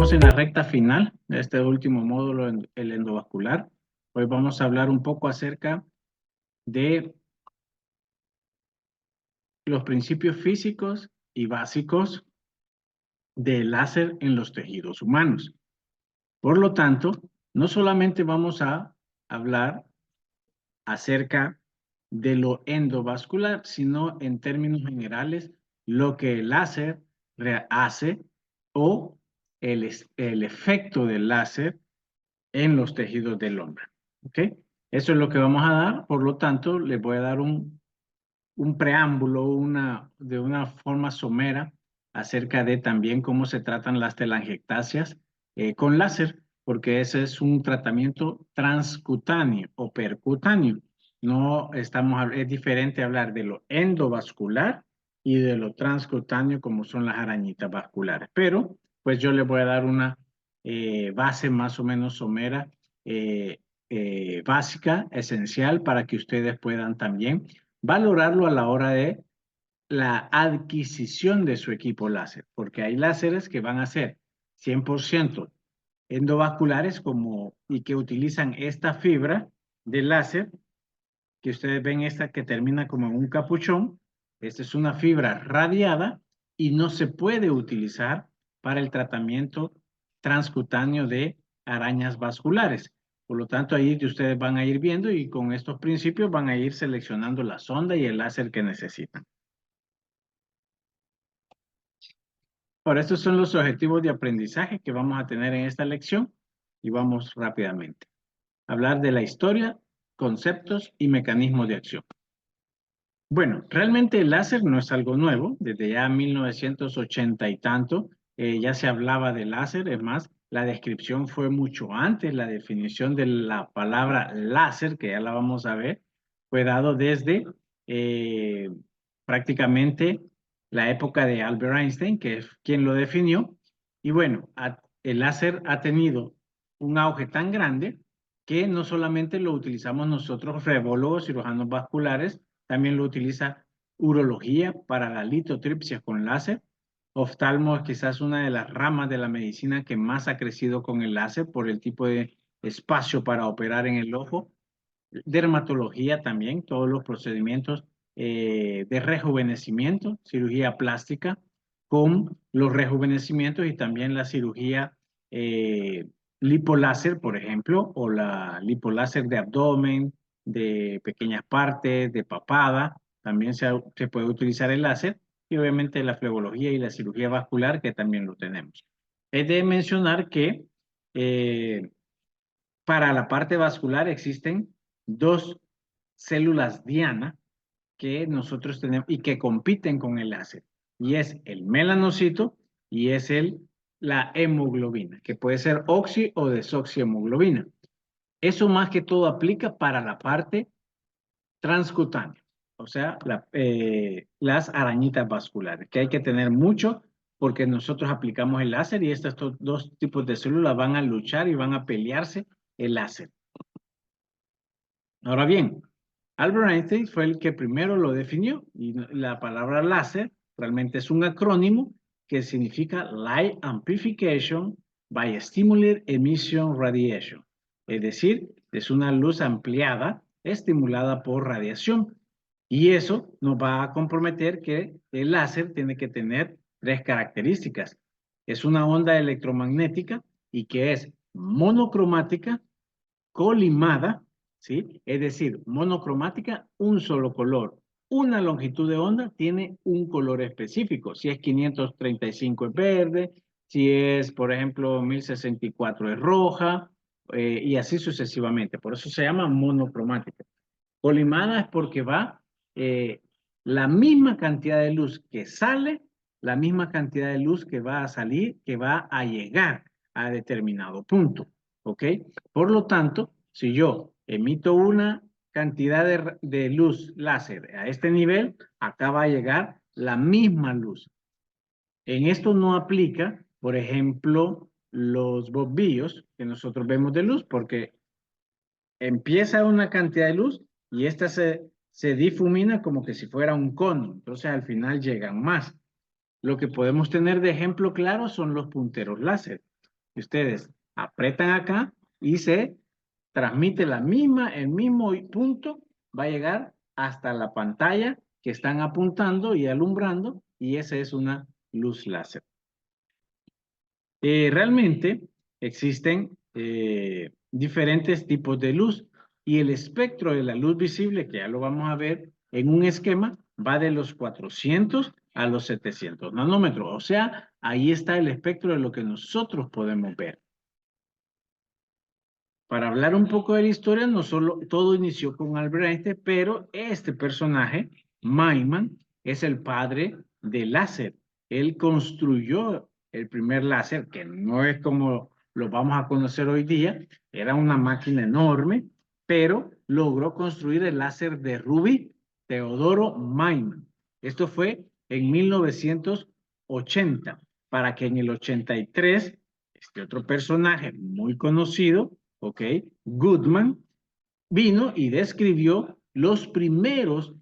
estamos en la recta final de este último módulo, el endovascular. Hoy vamos a hablar un poco acerca de los principios físicos y básicos del láser en los tejidos humanos. Por lo tanto, no solamente vamos a hablar acerca de lo endovascular, sino en términos generales, lo que el láser hace o el efecto del láser en los tejidos del hombre. ¿Ok? Eso es lo que vamos a dar, por lo tanto, les voy a dar un preámbulo de una forma somera acerca de también cómo se tratan las telangiectasias con láser, porque ese es un tratamiento transcutáneo o percutáneo. No estamos, es diferente hablar de lo endovascular y de lo transcutáneo como son las arañitas vasculares. Pero, pues yo les voy a dar una base más o menos somera, básica, esencial, para que ustedes puedan también valorarlo a la hora de la adquisición de su equipo láser, porque hay láseres que van a ser 100% endovasculares y que utilizan esta fibra de láser, que ustedes ven esta que termina como en un capuchón. Esta es una fibra radiada y no se puede utilizar para el tratamiento transcutáneo de arañas vasculares. Por lo tanto, ahí ustedes van a ir viendo y con estos principios van a ir seleccionando la sonda y el láser que necesitan. Ahora, estos son los objetivos de aprendizaje que vamos a tener en esta lección y vamos rápidamente a hablar de la historia, conceptos y mecanismos de acción. Bueno, realmente el láser no es algo nuevo. Desde ya 1980 y tanto ya se hablaba de láser. Es más, la descripción fue mucho antes. La definición de la palabra láser, que ya la vamos a ver, fue dado desde eh, prácticamente la época de Albert Einstein, que es quien lo definió. Y bueno, el láser ha tenido un auge tan grande que no solamente lo utilizamos nosotros, revólogos, cirujanos vasculares, también lo utiliza urología para la litotripsia con láser. Oftalmo es quizás una de las ramas de la medicina que más ha crecido con el láser por el tipo de espacio para operar en el ojo. Dermatología también, todos los procedimientos de rejuvenecimiento, cirugía plástica con los rejuvenecimientos y también la cirugía lipoláser, por ejemplo, o la lipoláser de abdomen, de pequeñas partes, de papada, también se puede utilizar el láser y obviamente la flebología y la cirugía vascular que también lo tenemos. Es de mencionar que eh, para la parte vascular existen dos células diana que nosotros tenemos y que compiten con el láser. Y es el melanocito y es la hemoglobina, que puede ser oxi o desoxihemoglobina. Eso más que todo aplica para la parte transcutánea, o sea, las arañitas vasculares, que hay que tener mucho porque nosotros aplicamos el láser y estos dos tipos de células van a luchar y van a pelearse el láser. Ahora bien, Albert Einstein fue el que primero lo definió y la palabra láser realmente es un acrónimo que significa Light Amplification by Stimulated Emission Radiation. Es decir, es una luz ampliada estimulada por radiación. Y eso nos va a comprometer que el láser tiene que tener tres características. Es una onda electromagnética y que es monocromática, colimada, ¿sí? Es decir, monocromática, un solo color. Una longitud de onda tiene un color específico. Si es 535 es verde, si es, por ejemplo, 1064 es roja, y así sucesivamente. Por eso se llama monocromática. Colimada es porque va eh, la misma cantidad de luz que sale, la misma cantidad de luz que va a salir, que va a llegar a determinado punto. ¿Ok? Por lo tanto, si yo emito una cantidad de luz láser a este nivel, acá va a llegar la misma luz. En esto no aplica, por ejemplo, los bombillos que nosotros vemos de luz, porque empieza una cantidad de luz y esta se difumina como que si fuera un cono. Entonces al final llegan más. Lo que podemos tener de ejemplo claro son los punteros láser. Ustedes apretan acá y se transmite el mismo punto, va a llegar hasta la pantalla que están apuntando y alumbrando, y esa es una luz láser. Realmente existen diferentes tipos de luz, y el espectro de la luz visible, que ya lo vamos a ver en un esquema, va de los 400 a los 700 nanómetros. O sea, ahí está el espectro de lo que nosotros podemos ver. Para hablar un poco de la historia, no solo todo inició con Albert Einstein, pero este personaje, Feynman, es el padre del láser. Él construyó el primer láser, que no es como lo vamos a conocer hoy día, era una máquina enorme, pero logró construir el láser de rubí, Teodoro Feynman. Esto fue en 1980, para que en el 83, este otro personaje muy conocido, ¿ok? Goodman vino y describió los primeros,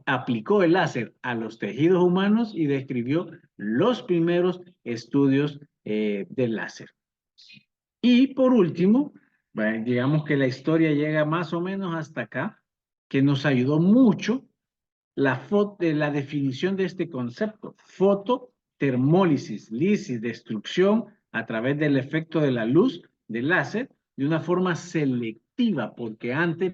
aplicó el láser a los tejidos humanos y describió los primeros estudios del láser. Y por último, bueno, digamos que la historia llega más o menos hasta acá, que nos ayudó mucho la definición de este concepto: fototermólisis, lisis, destrucción a través del efecto de la luz del láser de una forma selectiva, porque antes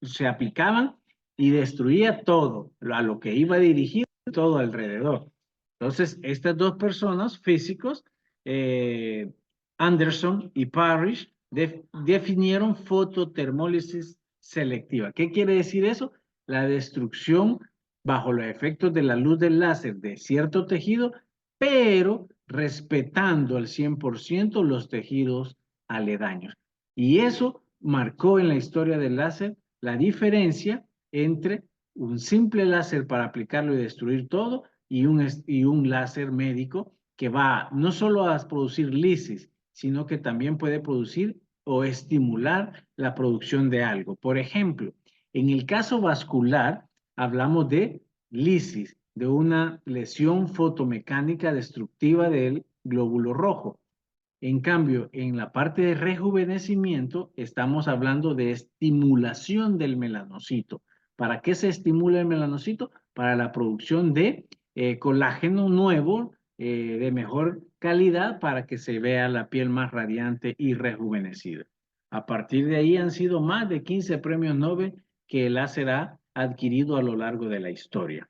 se aplicaban y destruía todo a lo que iba dirigido, todo alrededor. Entonces, estas dos personas físicos, Anderson y Parrish, definieron fototermólisis selectiva. ¿Qué quiere decir eso? La destrucción bajo los efectos de la luz del láser de cierto tejido, pero respetando al 100% los tejidos aledaños. Y eso marcó en la historia del láser la diferencia entre un simple láser para aplicarlo y destruir todo y un láser médico que va no solo a producir lisis, sino que también puede producir o estimular la producción de algo. Por ejemplo, en el caso vascular, hablamos de lisis, de una lesión fotomecánica destructiva del glóbulo rojo. En cambio, en la parte de rejuvenecimiento, estamos hablando de estimulación del melanocito. ¿Para qué se estimula el melanocito? Para la producción de colágeno nuevo, de mejor calidad, para que se vea la piel más radiante y rejuvenecida. A partir de ahí han sido más de 15 premios Nobel que el láser ha adquirido a lo largo de la historia.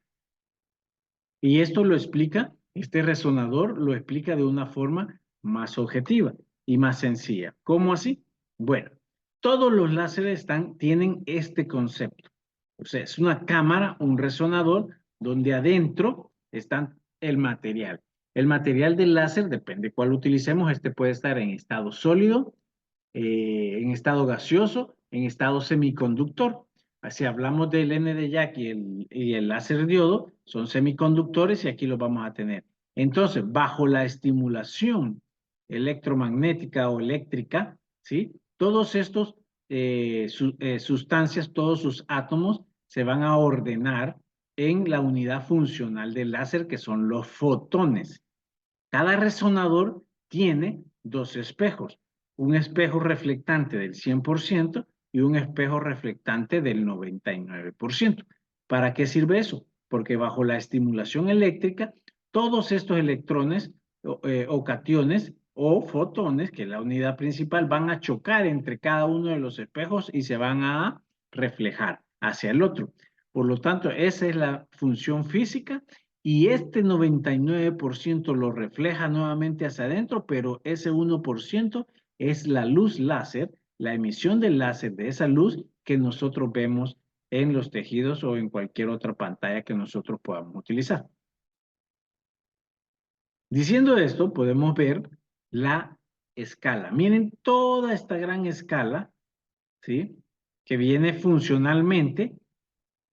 Y esto lo explica, este resonador lo explica de una forma más objetiva y más sencilla. ¿Cómo así? Bueno, todos los láseres tienen este concepto. O sea, es una cámara, un resonador, donde adentro está el material. El material del láser, depende cuál utilicemos, este puede estar en estado sólido, en estado gaseoso, en estado semiconductor. Si hablamos del N de Jack y el láser diodo, son semiconductores y aquí los vamos a tener. Entonces, bajo la estimulación electromagnética o eléctrica, ¿sí? Todos estos sustancias, todos sus átomos se van a ordenar en la unidad funcional del láser, que son los fotones. Cada resonador tiene dos espejos: un espejo reflectante del 100% y un espejo reflectante del 99%. ¿Para qué sirve eso? Porque bajo la estimulación eléctrica, todos estos electrones o cationes o fotones, que es la unidad principal, van a chocar entre cada uno de los espejos y se van a reflejar hacia el otro. Por lo tanto, esa es la función física, y este 99% lo refleja nuevamente hacia adentro, pero ese 1% es la luz láser, la emisión del láser de esa luz que nosotros vemos en los tejidos o en cualquier otra pantalla que nosotros podamos utilizar. Diciendo esto, podemos ver la escala. Miren toda esta gran escala, ¿sí? Que viene funcionalmente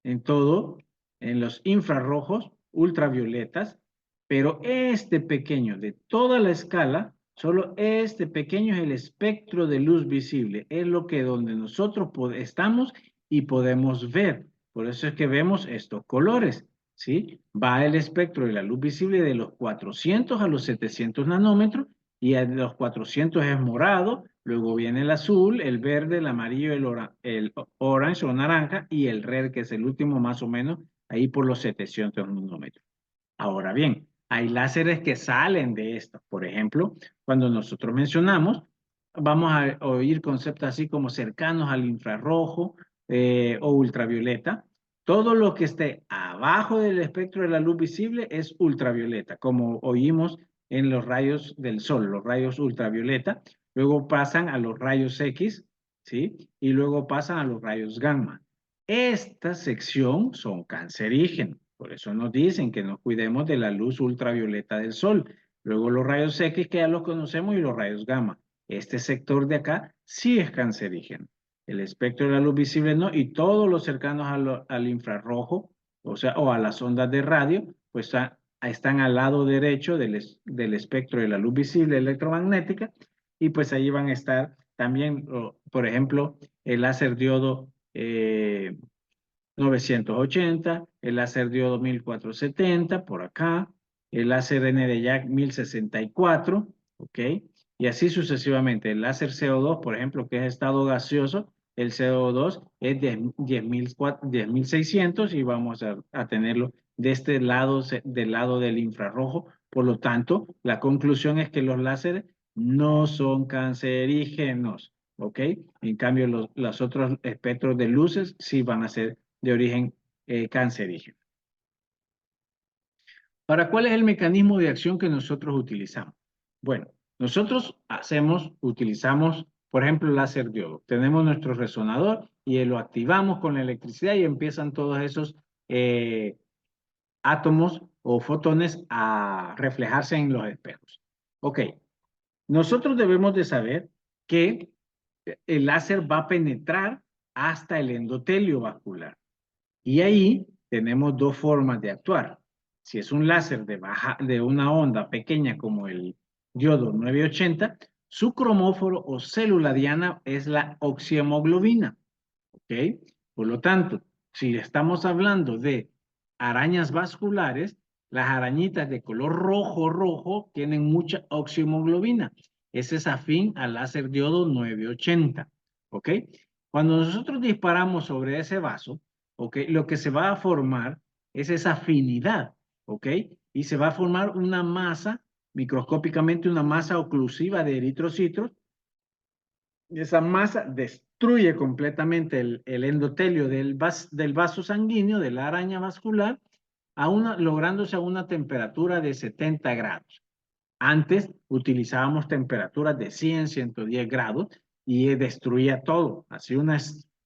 en todo, en los infrarrojos, ultravioletas, pero este pequeño de toda la escala, solo este pequeño es el espectro de luz visible, es lo que donde nosotros estamos y podemos ver. Por eso es que vemos estos colores, ¿sí? Va el espectro de la luz visible de los 400 a los 700 nanómetros, Y a los 400 es morado, luego viene el azul, el verde, el amarillo, el orange o naranja y el red, que es el último más o menos, ahí por los 700 nanómetros. Ahora bien, hay láseres que salen de esto. Por ejemplo, cuando nosotros mencionamos, vamos a oír conceptos así como cercanos al infrarrojo o ultravioleta. Todo lo que esté abajo del espectro de la luz visible es ultravioleta, como oímos en los rayos del sol, los rayos ultravioleta. Luego pasan a los rayos X, ¿sí? Y luego pasan a los rayos gamma. Esta sección son cancerígenos. Por eso nos dicen que nos cuidemos de la luz ultravioleta del sol. Luego los rayos X, que ya los conocemos, y los rayos gamma. Este sector de acá sí es cancerígeno. El espectro de la luz visible no, y todos los cercanos al infrarrojo, o sea, o a las ondas de radio, pues están al lado derecho del espectro de la luz visible electromagnética, y pues ahí van a estar también, por ejemplo, el láser diodo 980, el láser diodo 1470 por acá, el láser ND-YAG 1064, ¿ok? Y así sucesivamente. El láser CO2, por ejemplo, que es estado gaseoso, el CO2 es 10.600 y vamos a tenerlo de este lado, del lado del infrarrojo. Por lo tanto, la conclusión es que los láseres no son cancerígenos, ¿ok? En cambio, los otros espectros de luces sí van a ser de origen cancerígeno. ¿Para cuál es el mecanismo de acción que nosotros utilizamos? Bueno, nosotros utilizamos, por ejemplo, el láser diodo. Tenemos nuestro resonador y lo activamos con la electricidad y empiezan todos esos átomos o fotones a reflejarse en los espejos. Ok, nosotros debemos de saber que el láser va a penetrar hasta el endotelio vascular. Y ahí tenemos dos formas de actuar. Si es un láser de una onda pequeña como el diodo 980, su cromóforo o célula diana es la oxihemoglobina. ¿Ok? Por lo tanto, si estamos hablando de arañas vasculares, las arañitas de color rojo tienen mucha oxihemoglobina. Ese es afín al láser diodo 980. ¿Ok? Cuando nosotros disparamos sobre ese vaso, ¿ok? Lo que se va a formar es esa afinidad. ¿Ok? Y se va a formar una masa, microscópicamente una masa oclusiva de eritrocitos. Esa masa destruye completamente el endotelio del vaso sanguíneo, de la araña vascular, lográndose a una temperatura de 70 grados. Antes utilizábamos temperaturas de 100, 110 grados y destruía todo. Hacía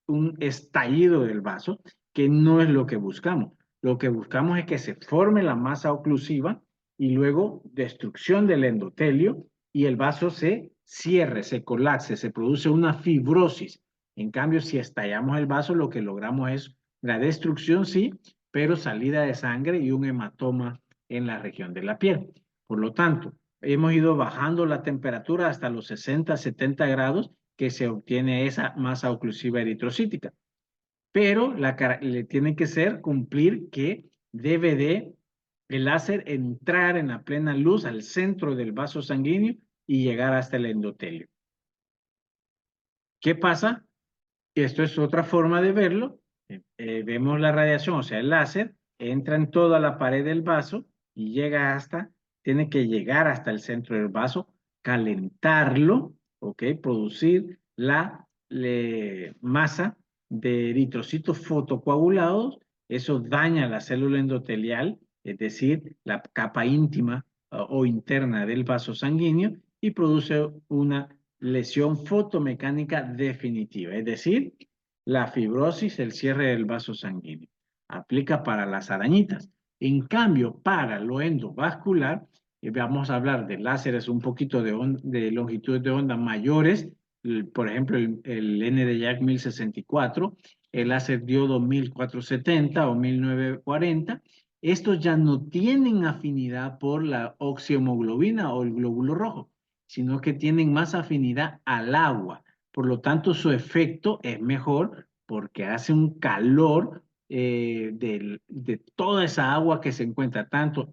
un estallido del vaso, que no es lo que buscamos. Lo que buscamos es que se forme la masa oclusiva y luego destrucción del endotelio y el vaso se cierre, se colapse, se produce una fibrosis. En cambio, si estallamos el vaso, lo que logramos es la destrucción, sí, pero salida de sangre y un hematoma en la región de la piel. Por lo tanto, hemos ido bajando la temperatura hasta los 60, 70 grados que se obtiene esa masa oclusiva eritrocítica. Pero le tiene que ser cumplir que debe de el láser entrar en la plena luz al centro del vaso sanguíneo y llegar hasta el endotelio. ¿Qué pasa? Esto es otra forma de verlo. Vemos la radiación, o sea, el láser entra en toda la pared del vaso y tiene que llegar hasta el centro del vaso, calentarlo, ¿ok? Producir masa de eritrocitos fotocoagulados. Eso daña la célula endotelial, es decir, la capa íntima o interna del vaso sanguíneo, y produce una lesión fotomecánica definitiva, es decir, la fibrosis, el cierre del vaso sanguíneo. Aplica para las arañitas. En cambio, para lo endovascular, vamos a hablar de láseres un poquito de longitudes de onda mayores, por ejemplo, el Nd:YAG 1064, el láser diodo 1470 o 1940. Estos ya no tienen afinidad por la oxihemoglobina o el glóbulo rojo, sino que tienen más afinidad al agua. Por lo tanto, su efecto es mejor porque hace un calor de toda esa agua que se encuentra tanto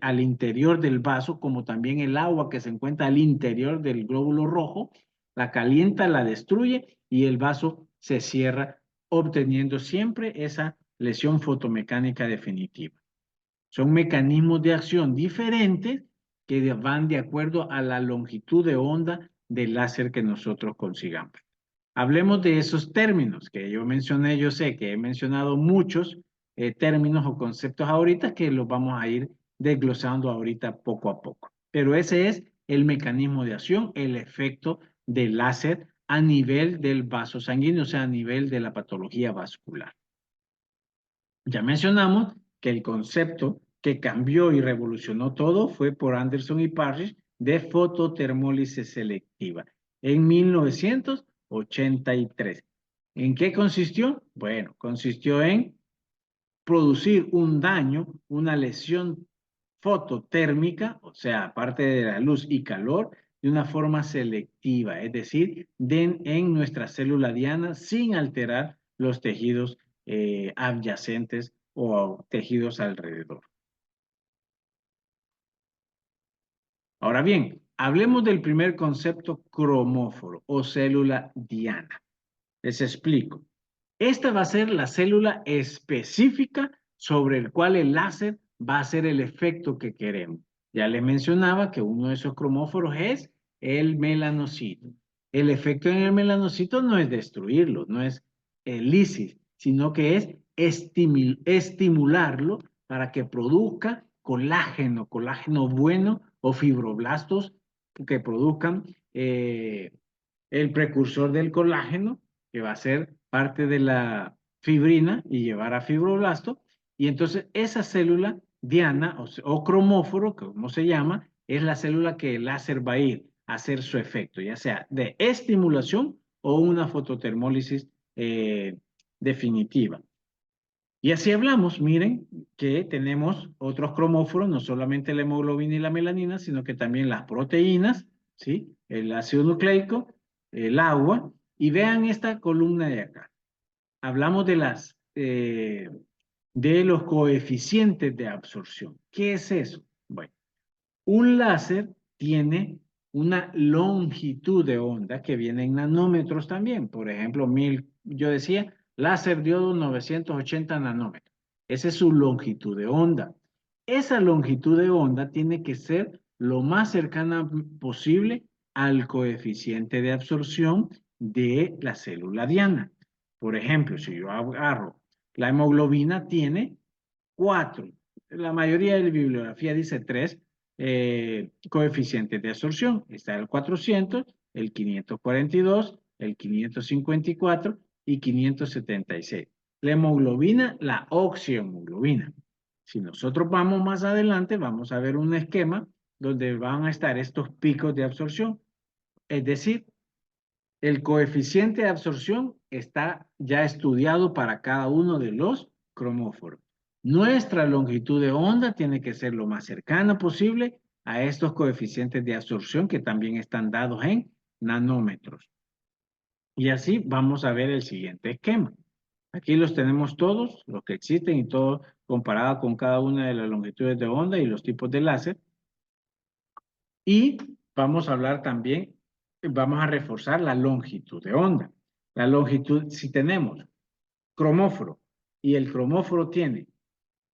al interior del vaso, como también el agua que se encuentra al interior del glóbulo rojo, la calienta, la destruye y el vaso se cierra, obteniendo siempre esa lesión fotomecánica definitiva. Son mecanismos de acción diferentes que van de acuerdo a la longitud de onda del láser que nosotros consigamos. Hablemos de esos términos que yo mencioné. Yo sé que he mencionado muchos términos o conceptos ahorita que los vamos a ir desglosando ahorita poco a poco. Pero ese es el mecanismo de acción, el efecto del láser a nivel del vaso sanguíneo, o sea, a nivel de la patología vascular. Ya mencionamos que el concepto que cambió y revolucionó todo fue por Anderson y Parrish de fototermólisis selectiva en 1983. ¿En qué consistió? Bueno, consistió en producir un daño, una lesión fototérmica, o sea, aparte de la luz y calor, de una forma selectiva, es decir, en nuestra célula diana sin alterar los tejidos adyacentes o tejidos alrededor. Ahora bien, hablemos del primer concepto cromóforo o célula diana. Les explico. Esta va a ser la célula específica sobre el cual el láser va a hacer el efecto que queremos. Ya les mencionaba que uno de esos cromóforos es el melanocito. El efecto en el melanocito no es destruirlo, no es lícito, sino que es estimularlo para que produzca colágeno bueno o fibroblastos que produzcan el precursor del colágeno, que va a ser parte de la fibrina y llevar a fibroblasto. Y entonces esa célula diana o cromóforo, como se llama, es la célula que el láser va a ir a hacer su efecto, ya sea de estimulación o una fototermólisis definitiva. Y así hablamos, miren, que tenemos otros cromóforos, no solamente la hemoglobina y la melanina, sino que también las proteínas, ¿sí? El ácido nucleico, el agua, y vean esta columna de acá. Hablamos de los coeficientes de absorción. ¿Qué es eso? Bueno, un láser tiene una longitud de onda que viene en nanómetros también. Por ejemplo, yo decía, láser diodo 980 nanómetros. Esa es su longitud de onda. Esa longitud de onda tiene que ser lo más cercana posible al coeficiente de absorción de la célula diana. Por ejemplo, si yo agarro la hemoglobina tiene 4. La mayoría de la bibliografía dice 3 coeficientes de absorción. Está el 400, el 542, el 554 y 576. La hemoglobina, la oxihemoglobina. Si nosotros vamos más adelante, vamos a ver un esquema donde van a estar estos picos de absorción. Es decir, el coeficiente de absorción está ya estudiado para cada uno de los cromóforos. Nuestra longitud de onda tiene que ser lo más cercana posible a estos coeficientes de absorción que también están dados en nanómetros. Y así vamos a ver el siguiente esquema. Aquí los tenemos todos, los que existen y todo comparado con cada una de las longitudes de onda y los tipos de láser. Y vamos a hablar también, vamos a reforzar la longitud de onda. La longitud, si tenemos cromóforo y el cromóforo tiene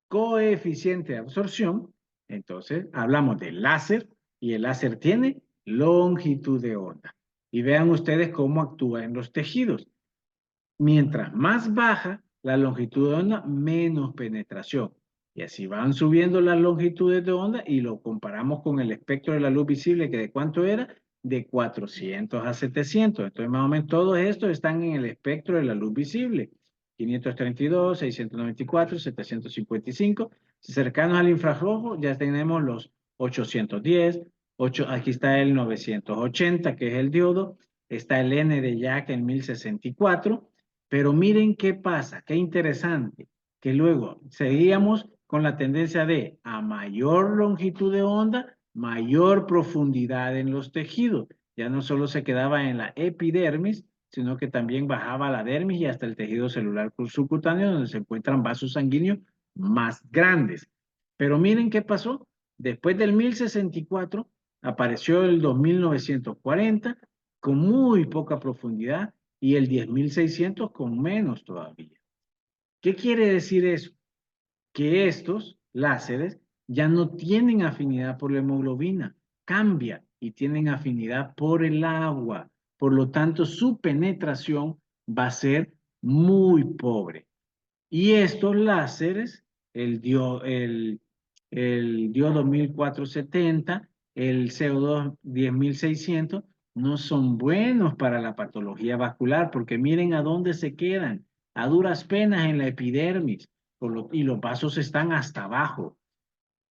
coeficiente de absorción, entonces hablamos de láser y el láser tiene longitud de onda. Y vean ustedes cómo actúa en los tejidos. Mientras más baja la longitud de onda, menos penetración. Y así van subiendo las longitudes de onda y lo comparamos con el espectro de la luz visible, que de cuánto era, de 400 a 700. Entonces, más o menos todos estos están en el espectro de la luz visible. 532, 694, 755. Cercanos al infrarrojo, ya tenemos los 810. Aquí está el 980, que es el diodo. Está el N de Jack en 1064. Pero miren qué pasa, qué interesante, que luego seguíamos con la tendencia de a mayor longitud de onda, mayor profundidad en los tejidos. Ya no solo se quedaba en la epidermis, sino que también bajaba a la dermis y hasta el tejido celular subcutáneo, donde se encuentran vasos sanguíneos más grandes. Pero miren qué pasó. Después del 1064 apareció el 2940 con muy poca profundidad y el 10600 con menos todavía. ¿Qué quiere decir eso? Que estos láseres ya no tienen afinidad por la hemoglobina, cambia y tienen afinidad por el agua. Por lo tanto, su penetración va a ser muy pobre. Y estos láseres, el diodo 1470, el CO2 10600, no son buenos para la patología vascular porque miren a dónde se quedan, a duras penas en la epidermis y los vasos están hasta abajo.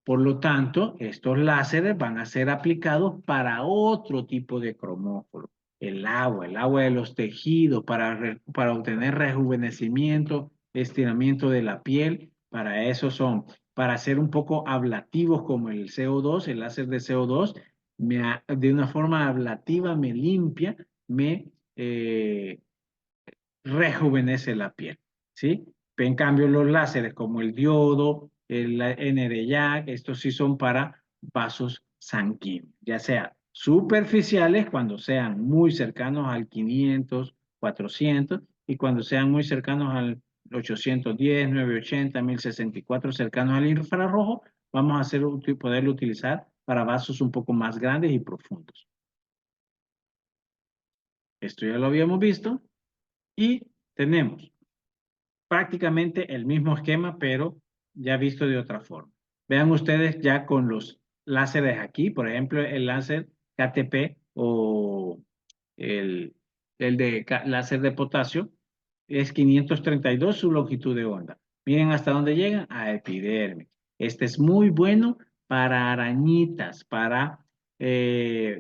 Por lo tanto, estos láseres van a ser aplicados para otro tipo de cromóforo. El agua de los tejidos para obtener rejuvenecimiento, estiramiento de la piel. Para eso son, para ser un poco ablativos como el CO2, el láser de CO2, de una forma ablativa me limpia, me rejuvenece la piel, ¿sí? En cambio, los láseres como el diodo, el Nd:YAG, estos sí son para vasos sanguíneos, ya sea superficiales cuando sean muy cercanos al 500, 400 y cuando sean muy cercanos al 810, 980, 1064, cercanos al infrarrojo, vamos a poderlo utilizar para vasos un poco más grandes y profundos. Esto ya lo habíamos visto y tenemos prácticamente el mismo esquema, pero ya visto de otra forma. Vean ustedes ya con los láseres aquí, por ejemplo, el láser KTP o el, láser de potasio es 532 su longitud de onda. Miren hasta dónde llegan, a epidermis. Este es muy bueno para arañitas, para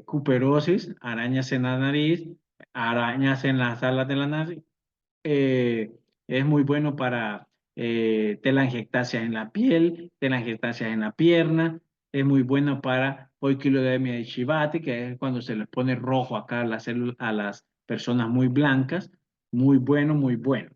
cuperosis, arañas en la nariz, arañas en las alas de la nariz, eh, es muy bueno para telangiectasias en la piel, telangiectasias en la pierna, es muy bueno para poiquilodermia de Chivari, que es cuando se les pone rojo acá a a las personas muy blancas, muy bueno, muy bueno.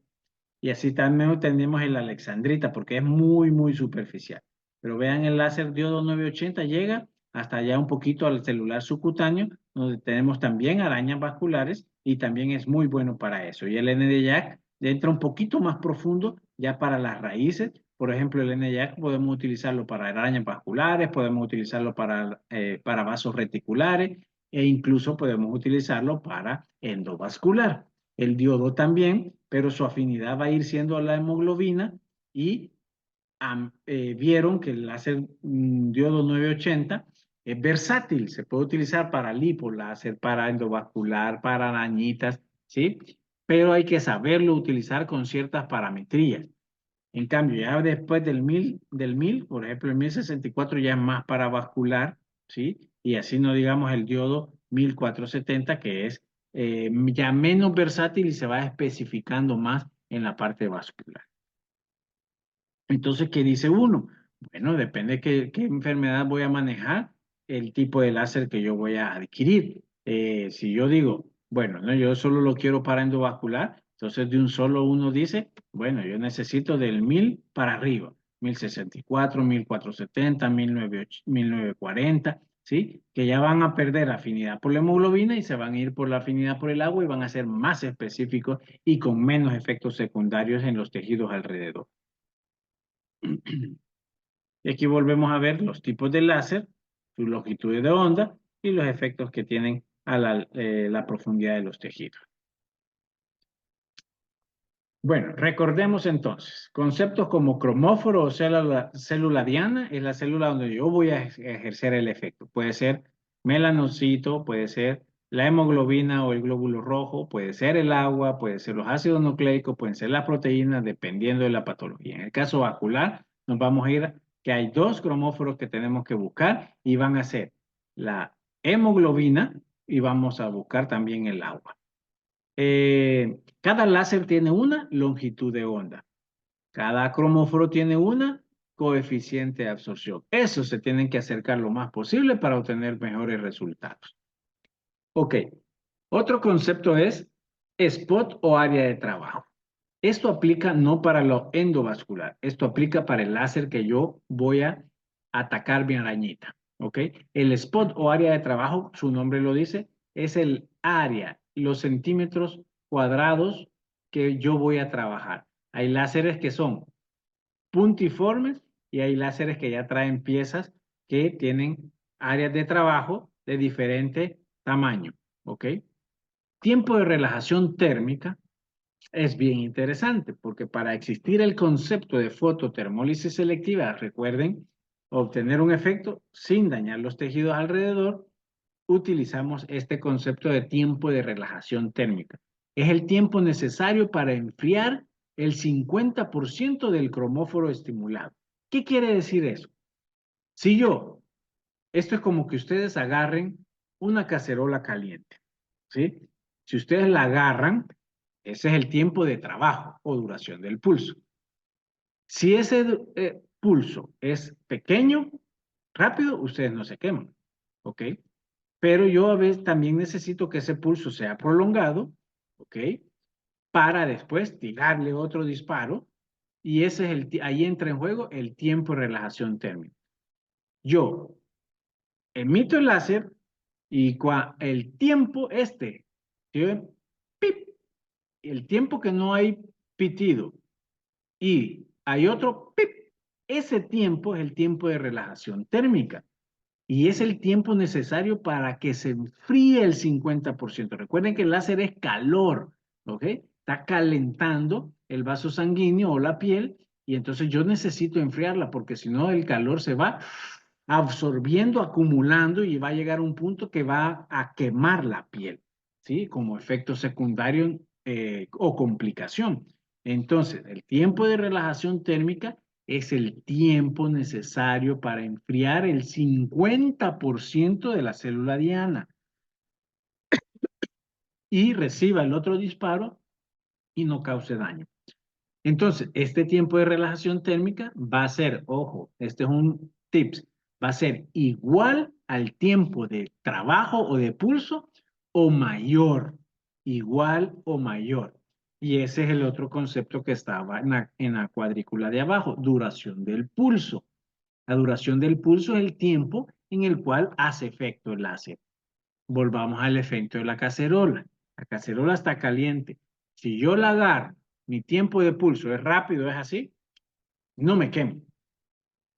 Y así también tenemos el alexandrita, porque es muy, muy superficial. Pero vean, el láser diodo 980 llega hasta allá un poquito al celular subcutáneo, donde tenemos también arañas vasculares y también es muy bueno para eso. Y el Nd:YAG entra un poquito más profundo ya para las raíces. Por ejemplo, el Nd:YAG podemos utilizarlo para arañas vasculares, podemos utilizarlo para vasos reticulares e incluso podemos utilizarlo para endovascular. El diodo también, pero su afinidad va a ir siendo a la hemoglobina y vieron que el láser diodo 980 es versátil, se puede utilizar para lipoláser, para endovascular, para arañitas, ¿sí? Pero hay que saberlo utilizar con ciertas parametrías. En cambio, ya después del 1000, por ejemplo, el 1064 ya es más para vascular, ¿sí? Y así no digamos el diodo 1470, que es ya menos versátil y se va especificando más en la parte vascular. Entonces, ¿qué dice uno? Bueno, depende qué enfermedad voy a manejar, el tipo de láser que yo voy a adquirir. Si yo digo, bueno, no, yo solo lo quiero para endovascular, entonces de un solo uno dice, bueno, yo necesito del 1000 para arriba, 1064, 1470, 1940, ¿sí? Que ya van a perder afinidad por la hemoglobina y se van a ir por la afinidad por el agua y van a ser más específicos y con menos efectos secundarios en los tejidos alrededor. Y aquí volvemos a ver los tipos de láser, sus longitudes de onda y los efectos que tienen a la profundidad de los tejidos. Bueno, recordemos entonces, conceptos como cromóforo o célula diana es la célula donde yo voy a ejercer el efecto. Puede ser melanocito, puede ser la hemoglobina o el glóbulo rojo, puede ser el agua, puede ser los ácidos nucleicos, pueden ser las proteínas, dependiendo de la patología. En el caso vascular, nos vamos a ir que hay dos cromóforos que tenemos que buscar y van a ser la hemoglobina y vamos a buscar también el agua. Cada láser tiene una longitud de onda. Cada cromóforo tiene una coeficiente de absorción. Eso se tienen que acercar lo más posible para obtener mejores resultados. Ok, otro concepto es spot o área de trabajo. Esto aplica no para lo endovascular, esto aplica para el láser que yo voy a atacar mi arañita, ¿ok? El spot o área de trabajo, su nombre lo dice, es el área, los centímetros cuadrados que yo voy a trabajar. Hay láseres que son puntiformes y hay láseres que ya traen piezas que tienen áreas de trabajo de diferente tamaño, ¿ok? Tiempo de relajación térmica es bien interesante porque para existir el concepto de fototermólisis selectiva, recuerden, obtener un efecto sin dañar los tejidos alrededor, utilizamos este concepto de tiempo de relajación térmica. Es el tiempo necesario para enfriar el 50% del cromóforo estimulado. ¿Qué quiere decir eso? Si yo, esto es como que ustedes agarren una cacerola caliente, ¿sí? Si ustedes la agarran, ese es el tiempo de trabajo o duración del pulso. Si ese pulso es pequeño, rápido, ustedes no se queman, ¿ok? Pero yo a veces también necesito que ese pulso sea prolongado, ¿ok? Para después tirarle otro disparo y ese es ahí entra en juego el tiempo de relajación térmica. Yo emito el láser y el tiempo ¿sí? ¡Pip! El tiempo que no hay pitido y hay otro ¡pip! Ese tiempo es el tiempo de relajación térmica. Y es el tiempo necesario para que se enfríe el 50%. Recuerden que el láser es calor, ¿ok? Está calentando el vaso sanguíneo o la piel y entonces yo necesito enfriarla porque si no el calor se va absorbiendo, acumulando y va a llegar a un punto que va a quemar la piel, ¿sí? Como efecto secundario o complicación. Entonces, el tiempo de relajación térmica es el tiempo necesario para enfriar el 50% de la célula diana y reciba el otro disparo y no cause daño. Entonces, este tiempo de relajación térmica va a ser, ojo, este es un tips, va a ser igual al tiempo de trabajo o de pulso o mayor, igual o mayor. Y ese es el otro concepto que estaba en la cuadrícula de abajo, duración del pulso. La duración del pulso es el tiempo en el cual hace efecto el láser. Volvamos al efecto de la cacerola. La cacerola está caliente. Si yo la agarro, mi tiempo de pulso es rápido, es así, no me quemo.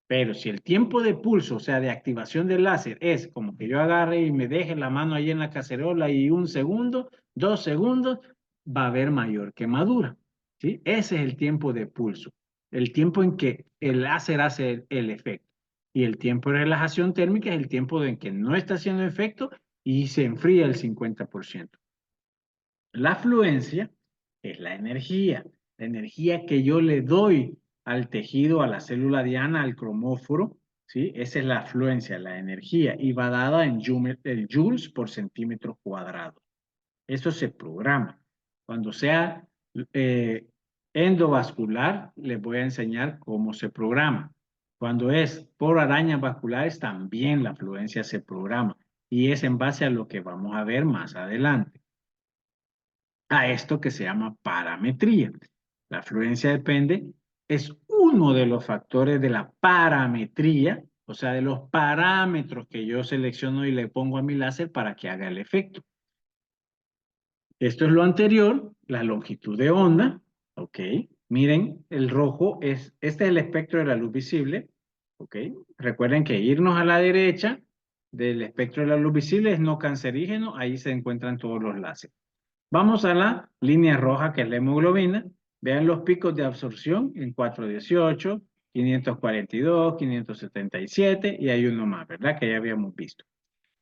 Pero si el tiempo de pulso, o sea, de activación del láser, es como que yo agarre y me deje la mano ahí en la cacerola y 1 segundo, 2 segundos, va a haber mayor quemadura. ¿Sí? Ese es el tiempo de pulso, el tiempo en que el láser hace el efecto. Y el tiempo de relajación térmica es el tiempo en que no está haciendo efecto y se enfría el 50%. La fluencia es la energía que yo le doy al tejido, a la célula diana, al cromóforo, ¿sí? Esa es la fluencia, la energía, y va dada en joules por centímetro cuadrado. Eso se programa. Cuando sea endovascular, les voy a enseñar cómo se programa. Cuando es por arañas vasculares, también la fluencia se programa, y es en base a lo que vamos a ver más adelante a esto que se llama parametría. La fluencia depende, es uno de los factores de la parametría, o sea, de los parámetros que yo selecciono y le pongo a mi láser para que haga el efecto. Esto es lo anterior, la longitud de onda, ¿ok? Miren, el rojo este es el espectro de la luz visible, ¿ok? Recuerden que irnos a la derecha del espectro de la luz visible es no cancerígeno, ahí se encuentran todos los láseres. Vamos a la línea roja, que es la hemoglobina. Vean los picos de absorción en 418, 542, 577 y hay uno más, ¿verdad? Que ya habíamos visto.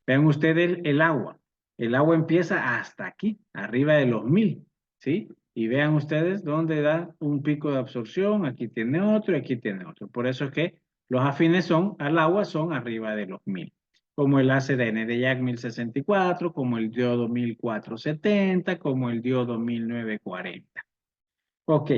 Vean ustedes el agua. El agua empieza hasta aquí, arriba de los 1000, ¿sí? Y vean ustedes dónde da un pico de absorción. Aquí tiene otro y aquí tiene otro. Por eso es que los afines al agua son arriba de los 1000 como el ACDN de Jack 1064, como el diodo 1470, como el diodo 1940. Ok,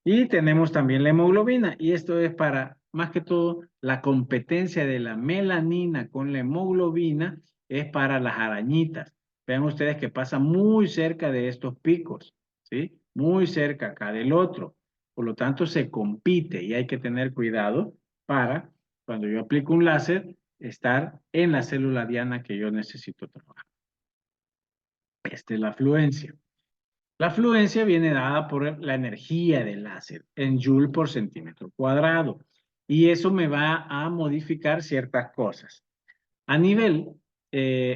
y tenemos también la hemoglobina, y esto es para, más que todo, la competencia de la melanina con la hemoglobina es para las arañitas. Vean ustedes que pasa muy cerca de estos picos, ¿sí? Muy cerca acá del otro. Por lo tanto, se compite y hay que tener cuidado para cuando yo aplico un láser, estar en la célula diana que yo necesito trabajar. Esta es la fluencia. La fluencia viene dada por la energía del láser en joule por centímetro cuadrado. Y eso me va a modificar ciertas cosas. A nivel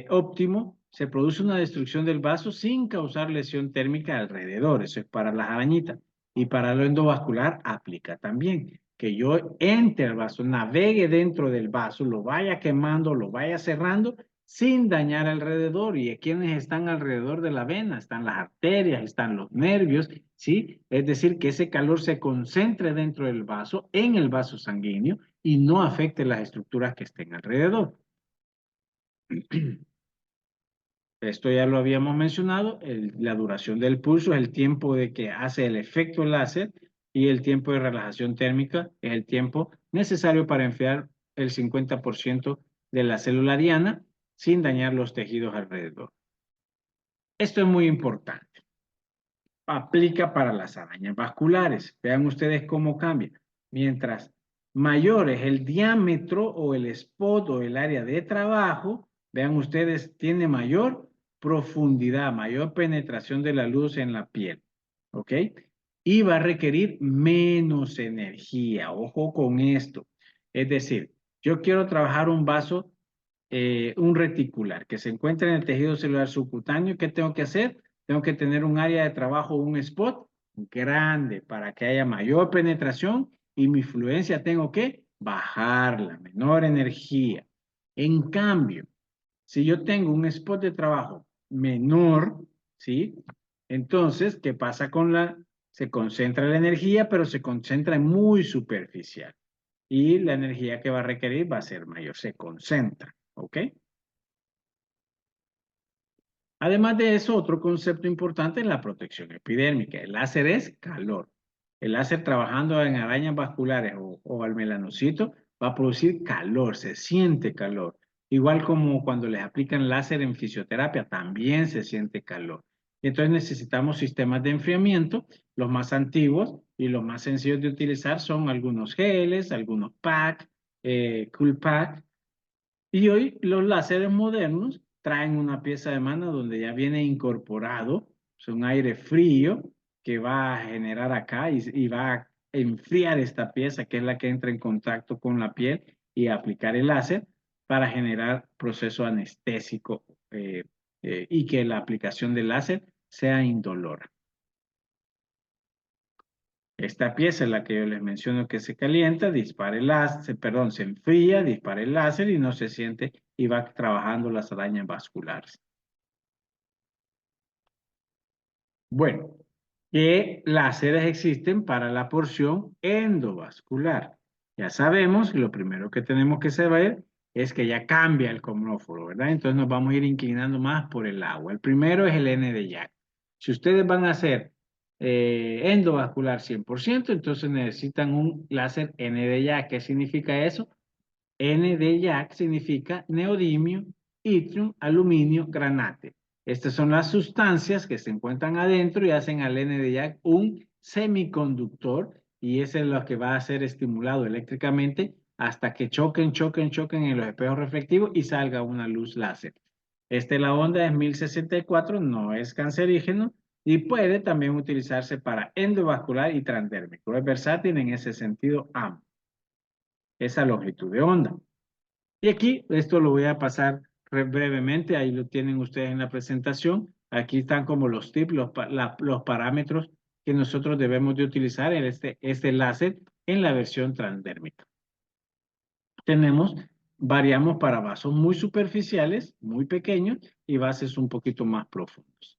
óptimo, se produce una destrucción del vaso sin causar lesión térmica alrededor. Eso es para las arañitas. Y para lo endovascular aplica también. Que yo entre al vaso, navegue dentro del vaso, lo vaya quemando, lo vaya cerrando sin dañar alrededor. ¿Y quienes están alrededor de la vena? Están las arterias, están los nervios, ¿sí? Es decir, que ese calor se concentre dentro del vaso, en el vaso sanguíneo, y no afecte las estructuras que estén alrededor. Esto ya lo habíamos mencionado, la duración del pulso es el tiempo de que hace el efecto láser y el tiempo de relajación térmica es el tiempo necesario para enfriar el 50% de la célula diana sin dañar los tejidos alrededor. Esto es muy importante. Aplica para las arañas vasculares. Vean ustedes cómo cambia. Mientras mayor es el diámetro o el spot o el área de trabajo, vean ustedes, tiene mayor profundidad, mayor penetración de la luz en la piel. ¿Ok? Y va a requerir menos energía. Ojo con esto. Es decir, yo quiero trabajar un vaso, un reticular que se encuentra en el tejido celular subcutáneo. ¿Qué tengo que hacer? Tengo que tener un área de trabajo, un spot grande para que haya mayor penetración y mi fluencia tengo que bajarla, menor energía. En cambio, si yo tengo un spot de trabajo menor, ¿sí? Entonces, ¿qué pasa con la? Se concentra la energía, pero se concentra muy superficial. Y la energía que va a requerir va a ser mayor, se concentra, ¿ok? Además de eso, otro concepto importante es la protección epidérmica. El láser es calor. El láser trabajando en arañas vasculares o al melanocito va a producir calor, se siente calor. Igual como cuando les aplican láser en fisioterapia, también se siente calor. Entonces necesitamos sistemas de enfriamiento. Los más antiguos y los más sencillos de utilizar son algunos geles, algunos pack, cool pack, y hoy los láseres modernos traen una pieza de mano donde ya viene incorporado, es un aire frío que va a generar acá y va a enfriar esta pieza que es la que entra en contacto con la piel y aplicar el láser para generar proceso anestésico y que la aplicación del láser sea indolora. Esta pieza es la que yo les menciono que se calienta, dispara el láser, perdón, se enfría, dispara el láser y no se siente y va trabajando las arañas vasculares. Bueno, ¿qué láseres existen para la porción endovascular? Ya sabemos que lo primero que tenemos que saber es que ya cambia el cromóforo, ¿verdad? Entonces nos vamos a ir inclinando más por el agua. El primero es el N de Jack. Si ustedes van a hacer endovascular 100%, entonces necesitan un láser N de Jack. ¿Qué significa eso? N de Jack significa neodimio, yttrium, aluminio, granate. Estas son las sustancias que se encuentran adentro y hacen al N de Jack un semiconductor y ese es lo que va a ser estimulado eléctricamente hasta que choquen en los espejos reflectivos y salga una luz láser. La onda es 1064, no es cancerígeno y puede también utilizarse para endovascular y transdérmico. Es versátil en ese sentido amplio, esa longitud de onda. Y aquí, esto lo voy a pasar brevemente, ahí lo tienen ustedes en la presentación. Aquí están como los tips, los parámetros que nosotros debemos de utilizar en este láser en la versión transdérmica. Variamos para vasos muy superficiales, muy pequeños, y bases un poquito más profundos.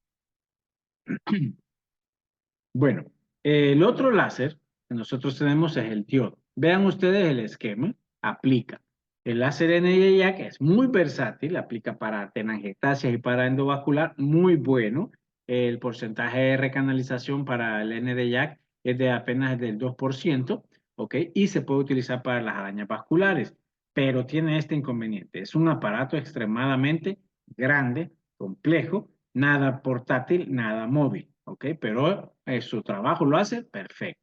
Bueno, el otro láser que nosotros tenemos es el diodo. Vean ustedes el esquema, aplica. El láser NDYAC es muy versátil, aplica para telangiectasias y para endovascular, muy bueno. El porcentaje de recanalización para el NDYAC es de apenas del 2%, ¿ok? Y se puede utilizar para las arañas vasculares, pero tiene este inconveniente. Es un aparato extremadamente grande, complejo, nada portátil, nada móvil, ¿ok? Pero su trabajo lo hace perfecto.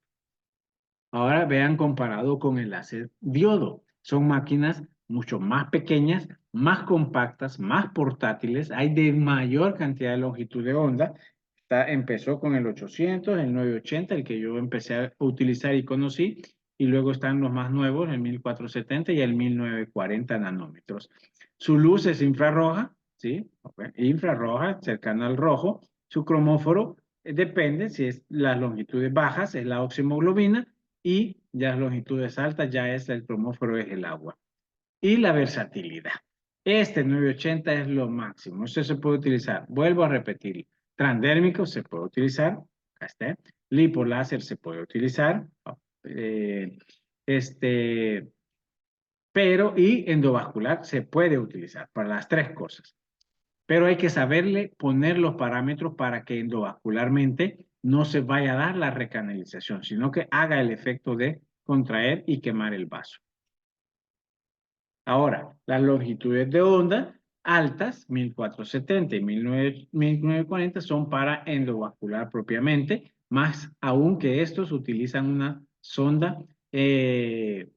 Ahora vean comparado con el láser diodo. Son máquinas mucho más pequeñas, más compactas, más portátiles, hay de mayor cantidad de longitud de onda. Empezó con el 800, el 980, el que yo empecé a utilizar y conocí, y luego están los más nuevos, el 1470 y el 1940 nanómetros. Su luz es infrarroja, ¿sí? Okay. Infrarroja, cercana al rojo. Su cromóforo depende, si es las longitudes bajas, es la oximoglobina, y ya las longitudes altas ya es el cromóforo, es el agua. Y la versatilidad. Este 980 es lo máximo. Eso se puede utilizar. Vuelvo a repetir. Transdérmico se puede utilizar. Acá está. Lipoláser se puede utilizar. Eh, este, y endovascular se puede utilizar para las tres cosas. Pero hay que saberle poner los parámetros para que endovascularmente no se vaya a dar la recanalización, sino que haga el efecto de contraer y quemar el vaso. Ahora, las longitudes de onda altas, 1470 y 1940, son para endovascular propiamente, más aún que estos utilizan una sonda que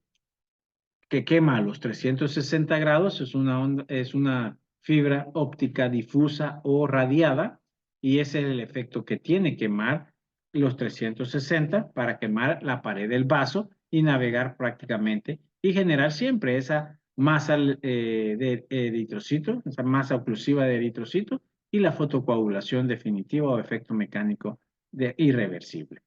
quema a los 360 grados, es una fibra óptica difusa o radiada, y ese es el efecto que tiene quemar los 360 para quemar la pared del vaso y navegar prácticamente y generar siempre esa masa de eritrocito, esa masa oclusiva de eritrocito y la fotocoagulación definitiva o efecto mecánico irreversible.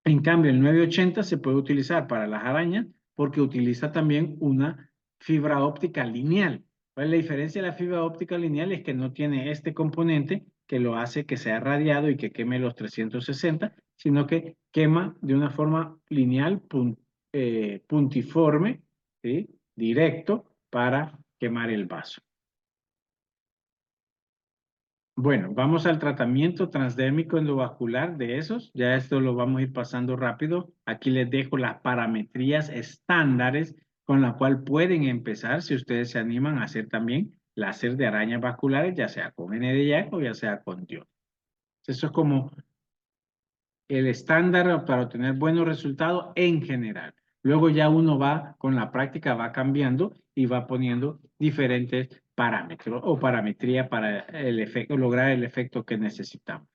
En cambio, el 980 se puede utilizar para las arañas porque utiliza también una fibra óptica lineal. ¿Cuál es la diferencia de la fibra óptica lineal? Es que no tiene este componente que lo hace que sea radiado y que queme los 360, sino que quema de una forma lineal, puntiforme, ¿sí? Directo para quemar el vaso. Bueno, vamos al tratamiento transdérmico endovascular de esos. Ya esto lo vamos a ir pasando rápido. Aquí les dejo las parametrías estándares con la cual pueden empezar si ustedes se animan a hacer también láser de arañas vasculares, ya sea con Nd:YAG o ya sea con DIOD. Eso es como el estándar para obtener buenos resultados en general. Luego ya uno va, con la práctica va cambiando y va poniendo diferentes parámetros o parametría para el efecto, lograr el efecto que necesitamos.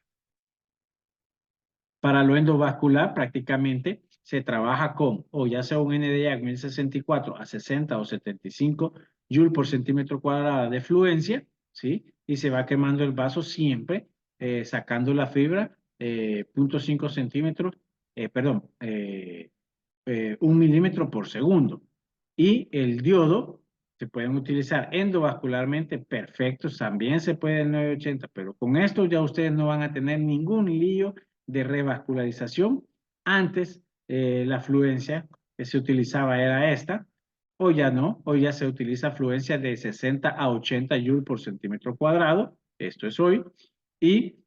Para lo endovascular prácticamente se trabaja con, o ya sea un Nd:YAG 1064 a 60 o 75 Joule por centímetro cuadrado de fluencia, ¿sí? Y se va quemando el vaso siempre, sacando la fibra, 0.5 centímetros, perdón, 1 milímetro por segundo. Y el diodo se pueden utilizar endovascularmente perfectos, también se puede el 980, pero con esto ya ustedes no van a tener ningún lío de revascularización. Antes la fluencia que se utilizaba era esta, hoy ya no, hoy ya se utiliza fluencia de 60 a 80 Joule por centímetro cuadrado, esto es hoy, y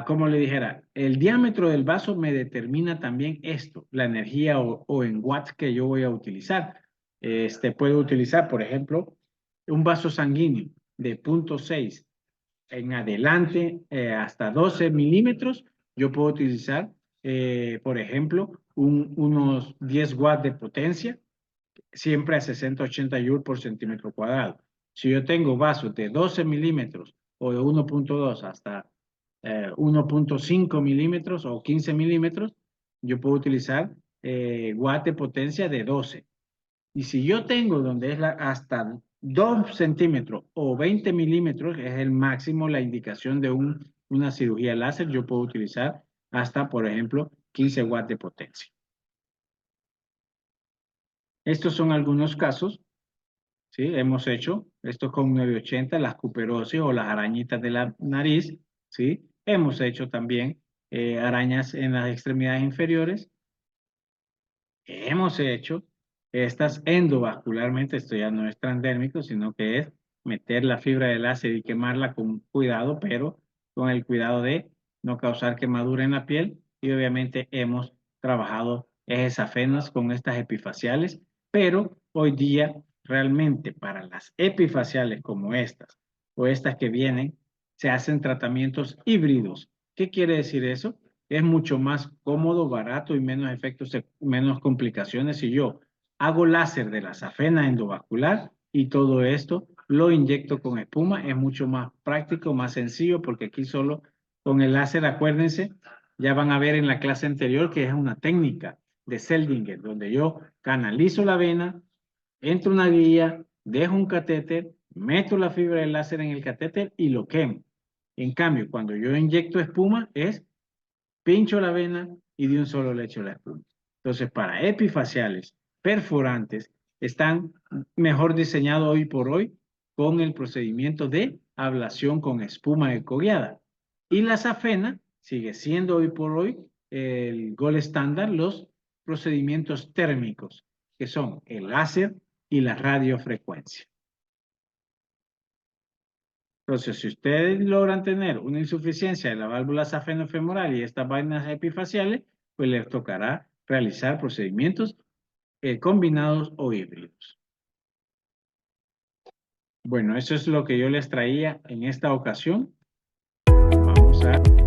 como le dijera, el diámetro del vaso me determina también esto, la energía o en watts que yo voy a utilizar. Puedo utilizar, por ejemplo, un vaso sanguíneo de 0.6 en adelante hasta 12 milímetros. Yo puedo utilizar, por ejemplo, unos 10 watts de potencia, siempre a 60-80 joules por centímetro cuadrado. Si yo tengo vasos de 12 milímetros o de 1.2 hasta 1.5 milímetros o 15 milímetros, yo puedo utilizar watts de potencia de 12. Y si yo tengo donde es hasta 2 centímetros o 20 milímetros, es el máximo, la indicación de una cirugía láser, yo puedo utilizar hasta, por ejemplo, 15 watts de potencia. Estos son algunos casos, ¿sí? Hemos hecho esto con 980, las cuperosis o las arañitas de la nariz, ¿sí? Hemos hecho también arañas en las extremidades inferiores. Hemos hecho estas endovascularmente, esto ya no es transdérmico, sino que es meter la fibra de láser y quemarla con cuidado, pero con el cuidado de no causar quemadura en la piel. Y obviamente hemos trabajado ejes afenos con estas epifaciales, pero hoy día realmente para las epifaciales como estas o estas que vienen, se hacen tratamientos híbridos. ¿Qué quiere decir eso? es mucho más cómodo, barato y menos efectos, menos complicaciones si yo hago láser de la safena endovascular y todo esto lo inyecto con espuma. Es mucho más práctico, más sencillo, porque aquí solo con el láser, acuérdense, ya van a ver en la clase anterior que es una técnica de Seldinger, donde yo canalizo la vena, entro una guía, dejo un catéter, meto la fibra del láser en el catéter y lo quemo. En cambio, cuando yo inyecto espuma, es pincho la vena y de un solo le echo la espuma. Entonces, para epifaciales perforantes, están mejor diseñados hoy por hoy con el procedimiento de ablación con espuma ecoguiada. Y la safena sigue siendo hoy por hoy el gold estándar, los procedimientos térmicos, que son el láser y la radiofrecuencia. Entonces, si ustedes logran tener una insuficiencia de la válvula safenofemoral y estas vainas epifaciales, pues les tocará realizar procedimientos combinados o híbridos. Bueno, eso es lo que yo les traía en esta ocasión. Vamos a